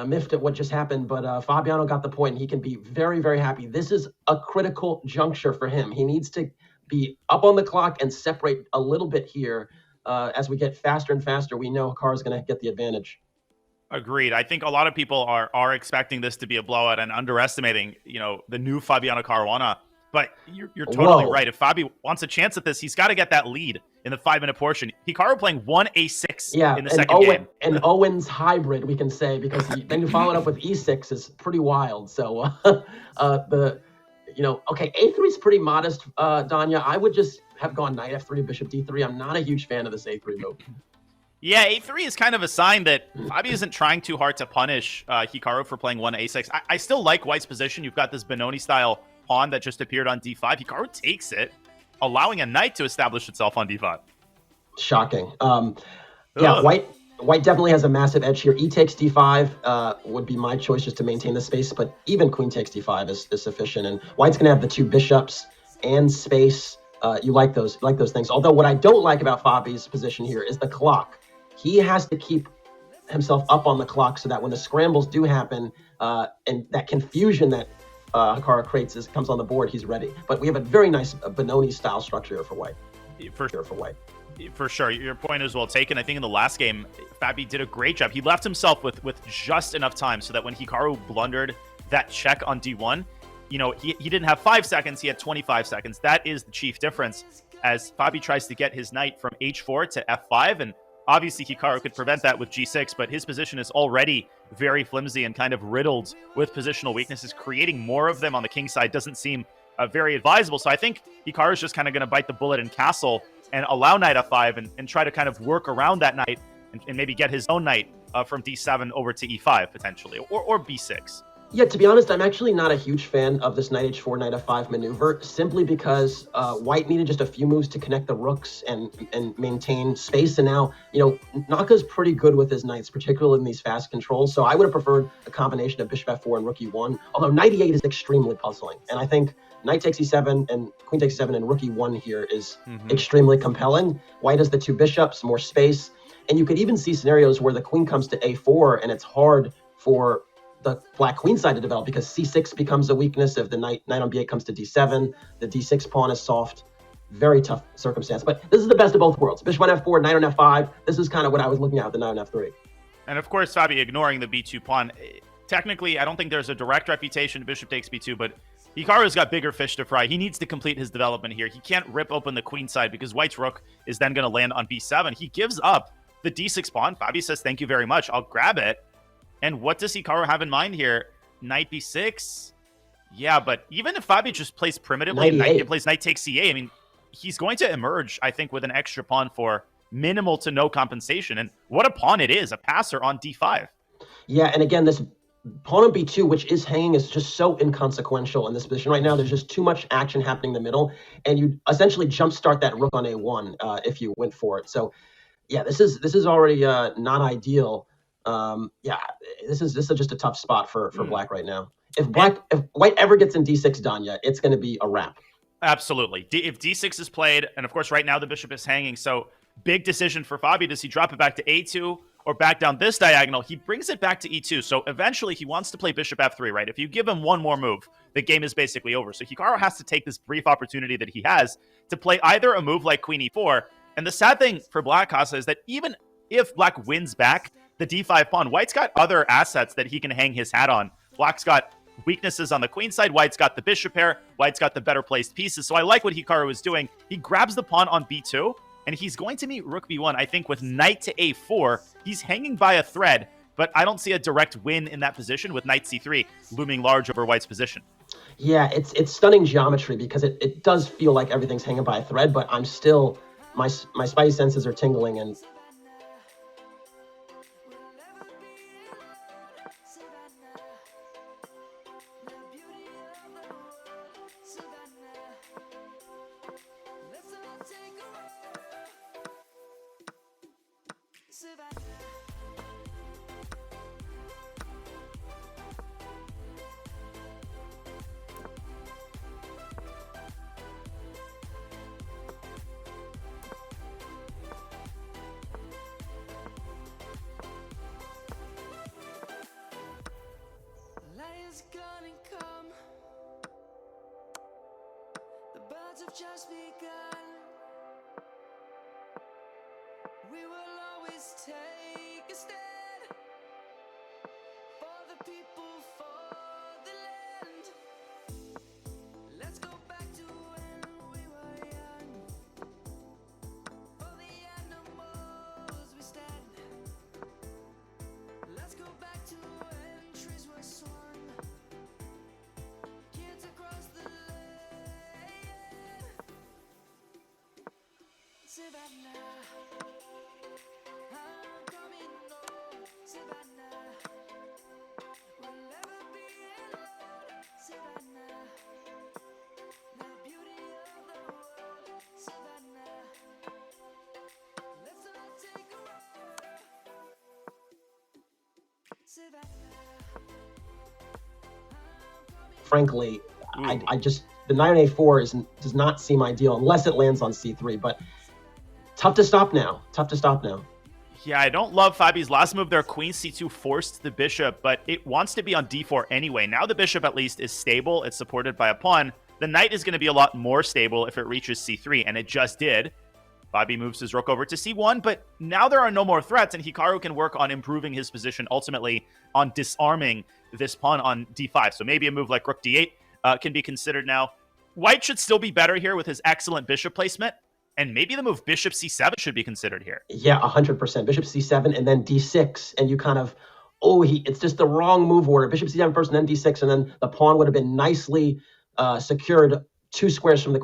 miffed at what just happened, but Fabiano got the point, and he can be very, very happy. This is a critical juncture for him. He needs to be up on the clock and separate a little bit here. As we get faster and faster, we know Hikaru's going to get the advantage. Agreed. I think a lot of people are expecting this to be a blowout and underestimating, the new Fabiano Caruana. But you're totally right. If Fabi wants a chance at this, he's got to get that lead in the 5-minute portion. Hikaru playing 1a6 in the second game. And Owen's hybrid, we can say, because then you follow it up with e6 is pretty wild. So a3 is pretty modest, Danya. I would just have gone knight f3, bishop d3. I'm not a huge fan of this a3 move. Yeah, a3 is kind of a sign that Fabi isn't trying too hard to punish Hikaru for playing 1a6. I still like White's position. You've got this Benoni-style pawn that just appeared on d5. Hikaru takes it, allowing a knight to establish itself on d5. Shocking. White definitely has a massive edge here. E takes d5 would be my choice just to maintain the space, but even queen takes d5 is sufficient. And White's going to have the two bishops and space. You like those things. Although what I don't like about Fabi's position here is the clock. He has to keep himself up on the clock so that when the scrambles do happen and that confusion that Hikaru creates comes on the board, he's ready. But we have a very nice Benoni-style structure here for White. For sure. Your point is well taken. I think in the last game, Fabi did a great job. He left himself with just enough time so that when Hikaru blundered that check on d1, he didn't have 5 seconds, he had 25 seconds. That is the chief difference as Fabi tries to get his knight from h4 to f5, and obviously Hikaru could prevent that with g6, but his position is already very flimsy and kind of riddled with positional weaknesses. Creating more of them on the king side doesn't seem very advisable. So I think Hikaru is just kind of going to bite the bullet and castle and allow knight f5 and try to kind of work around that knight and maybe get his own knight from d7 over to e5 potentially, or b6. Yeah, to be honest, I'm actually not a huge fan of this knight h4, knight f5 maneuver, simply because White needed just a few moves to connect the rooks and maintain space. And now, Naka's pretty good with his knights, particularly in these fast controls. So I would have preferred a combination of bishop f4 and rook e1, although knight e8 is extremely puzzling. And I think knight takes e7 and queen takes e7 and rook e1 here is extremely compelling. White has the two bishops, more space. And you could even see scenarios where the queen comes to a4 and it's hard for the black queen side to develop because c6 becomes a weakness. If the knight on b8 comes to d7, the d6 pawn is soft. Very tough circumstance. But this is the best of both worlds. Bishop on f4, knight on f5. This is kind of what I was looking at with the knight on f3. And of course, Fabi ignoring the b2 pawn. Technically, I don't think there's a direct refutation to bishop takes b2, but Hikaru's got bigger fish to fry. He needs to complete his development here. He can't rip open the queen side because White's rook is then going to land on b7. He gives up the d6 pawn. Fabi says, thank you very much. I'll grab it. And what does Hikaru have in mind here? Knight b6? Yeah, but even if Fabi just plays primitively and plays knight takes c8, I mean, he's going to emerge, I think, with an extra pawn for minimal to no compensation. And what a pawn it is, a passer on d5. Yeah, and again, this pawn on b2, which is hanging, is just so inconsequential in this position. Right now, there's just too much action happening in the middle, and you essentially jumpstart that rook on a1 if you went for it. So, yeah, this is already not ideal. This is just a tough spot for black right now. If White ever gets in d6, Danya, it's going to be a wrap. Absolutely. If d6 is played, and of course right now the bishop is hanging, so big decision for Fabi. Does he drop it back to a2 or back down this diagonal? He brings it back to e2, so eventually he wants to play bishop f3, right? If you give him one more move, the game is basically over. So Hikaru has to take this brief opportunity that he has to play either a move like queen e4, and the sad thing for Black Casa is that even if Black wins back the d5 pawn, White's got other assets that he can hang his hat on. Black's got weaknesses on the queen side. White's got the bishop pair. White's got the better placed pieces. So I like what Hikaru is doing. He grabs the pawn on b2, and he's going to meet rook b1, I think, with knight to a4. He's hanging by a thread, but I don't see a direct win in that position with knight c3 looming large over White's position. Yeah, it's stunning geometry because it does feel like everything's hanging by a thread, but I'm still, my spidey senses are tingling, and have just begun. We will always take a stand for the people, for the land. Let's go back to when we were young. For the animals we stand. Let's go back to when trees were swung. Kids across the land. Savannah, I'm coming home. Savannah, we'll never be alone. Savannah, the beauty of the world. Savannah, let's all take a ride. Savannah, Frankly, Ooh. I just the knight on a4 does not seem ideal unless it lands on c3. But tough to stop now. Yeah, I don't love Fabi's last move there. Queen c2 forced the bishop, but it wants to be on d4 anyway. Now the bishop at least is stable. It's supported by a pawn. The knight is going to be a lot more stable if it reaches c3, and it just did. Fabi moves his rook over to c1, but now there are no more threats, and Hikaru can work on improving his position, ultimately on disarming this pawn on d5. So maybe a move like rook d8 can be considered now. White should still be better here with his excellent bishop placement, and maybe the move bishop c7 should be considered here. Yeah, 100%. Bishop c7 and then d6, and you kind of, it's just the wrong move order. Bishop c7 first, and then d6, and then the pawn would have been nicely secured 2 squares from the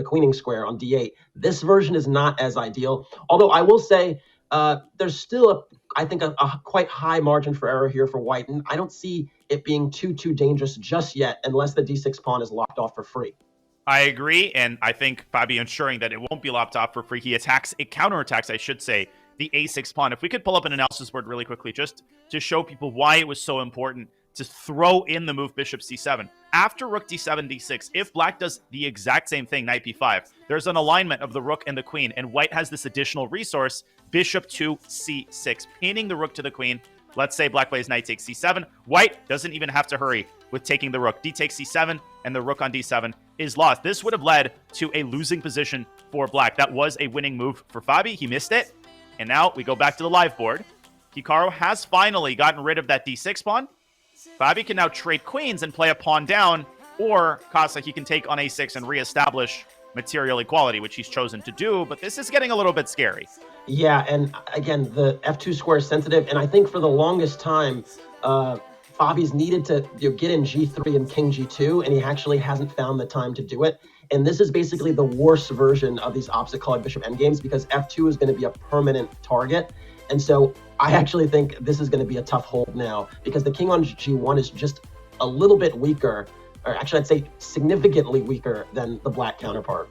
queening square on d8. This version is not as ideal. Although I will say there's still I think a quite high margin for error here for White, and I don't see it being too dangerous just yet, unless the d6 pawn is locked off for free. I agree, and I think Fabi ensuring that it won't be lopped off for free. He counterattacks, I should say, the a6 pawn. If we could pull up an analysis board really quickly, just to show people why it was so important to throw in the move bishop c7. After rook d7, d6, if black does the exact same thing, knight b5, there's an alignment of the rook and the queen, and white has this additional resource, bishop to c6, pinning the rook to the queen. Let's say black plays knight takes c7. White doesn't even have to hurry with taking the rook. D takes c7, and the rook on d7 is lost. This would have led to a losing position for black. That was a winning move for Fabi. He missed it. And now we go back to the live board. Hikaru has finally gotten rid of that d6 pawn. Fabi can now trade queens and play a pawn down, or Casa, he can take on a6 and reestablish material equality, which he's chosen to do, but this is getting a little bit scary. Yeah, and again, the f2 square is sensitive, and I think for the longest time, Fabi's needed to get in g3 and king g2, and he actually hasn't found the time to do it. And this is basically the worst version of these opposite colored bishop endgames, because f2 is going to be a permanent target. And so I actually think this is going to be a tough hold now, because the king on g1 is just a little bit weaker, or actually I'd say significantly weaker than the black counterpart.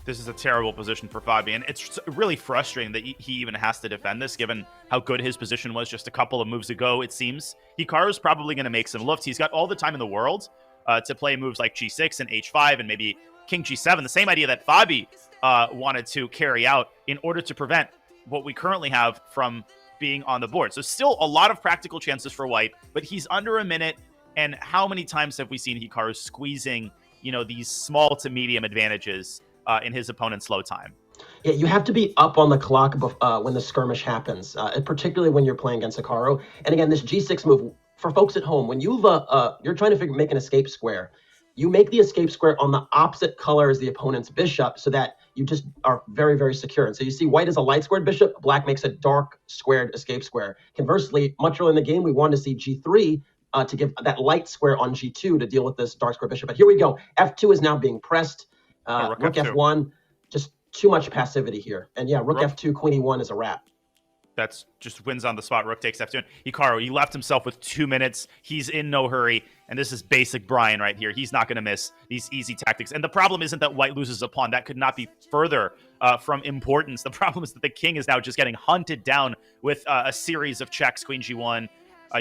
This is a terrible position for Fabi, and it's really frustrating that he even has to defend this, given how good his position was just a couple of moves ago, it seems. Hikaru's probably going to make some looks. He's got all the time in the world to play moves like g6 and h5 and maybe king g7, the same idea that Fabi wanted to carry out in order to prevent what we currently have from being on the board. So still a lot of practical chances for white, but he's under a minute, and how many times have we seen Hikaru squeezing, these small to medium advantages in his opponent's slow time? Yeah, you have to be up on the clock when the skirmish happens, particularly when you're playing against Hikaru. And again, this g6 move, for folks at home, when you're trying to make an escape square, you make the escape square on the opposite color as the opponent's bishop, so that you just are very, very secure. And so you see white is a light squared bishop, black makes a dark squared escape square. Conversely, much earlier in the game, we wanted to see g3 to give that light square on g2 to deal with this dark square bishop. But here we go. f2 is now being pressed. Rook f1, just too much passivity here. And yeah, rook f2, queen e1 is a wrap. That's just wins on the spot. Rook takes f2. Hikaru, he left himself with 2 minutes. He's in no hurry. And this is basic Brian right here. He's not going to miss these easy tactics. And the problem isn't that white loses a pawn. That could not be further from importance. The problem is that the king is now just getting hunted down with a series of checks. Queen g1.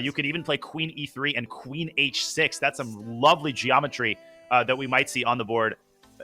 You could even play queen e3 and queen h6. That's some lovely geometry that we might see on the board.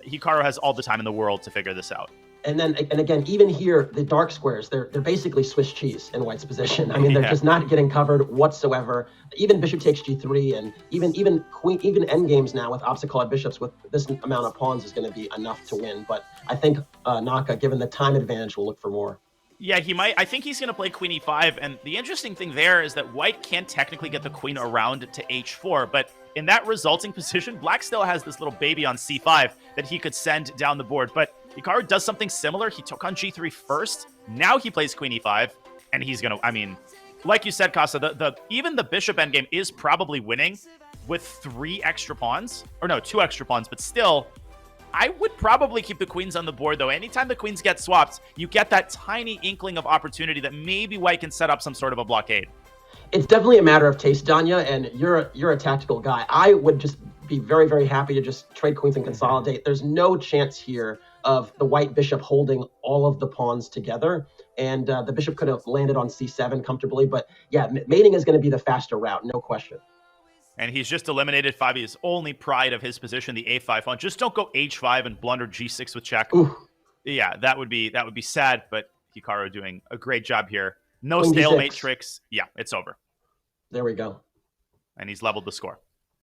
Hikaru has all the time in the world to figure this out. And again, even here, the dark squares, they're basically Swiss cheese in White's position. I mean, they're just not getting covered whatsoever. Even bishop takes g3, and even queen, even endgames now with obstacle bishops with this amount of pawns is going to be enough to win. But I think Naka, given the time advantage, will look for more. Yeah, he might. I think he's going to play queen e5, and the interesting thing there is that White can't technically get the queen around to h4, but in that resulting position, Black still has this little baby on c5 that he could send down the board. But Hikaru does something similar. He took on g3 first. Now he plays queen e5, and he's going to, I mean, like you said, Casa, even the bishop endgame is probably winning with 3 extra pawns. Or no, 2 extra pawns, but still, I would probably keep the queens on the board, though. Anytime the queens get swapped, you get that tiny inkling of opportunity that maybe White can set up some sort of a blockade. It's definitely a matter of taste, Danya, and you're a tactical guy. I would just be very, very happy to just trade queens and consolidate. There's no chance here of the White bishop holding all of the pawns together, and the bishop could have landed on c7 comfortably. But yeah, mating is going to be the faster route, no question. And he's just eliminated Fabi's only pride of his position, the a5 pawn. Just don't go h5 and blunder g6 with check. Ooh. Yeah, that would be sad, but Hikaru doing a great job here. No Queen stalemate g6. tricks. Yeah, it's over. There we go. And he's leveled the score.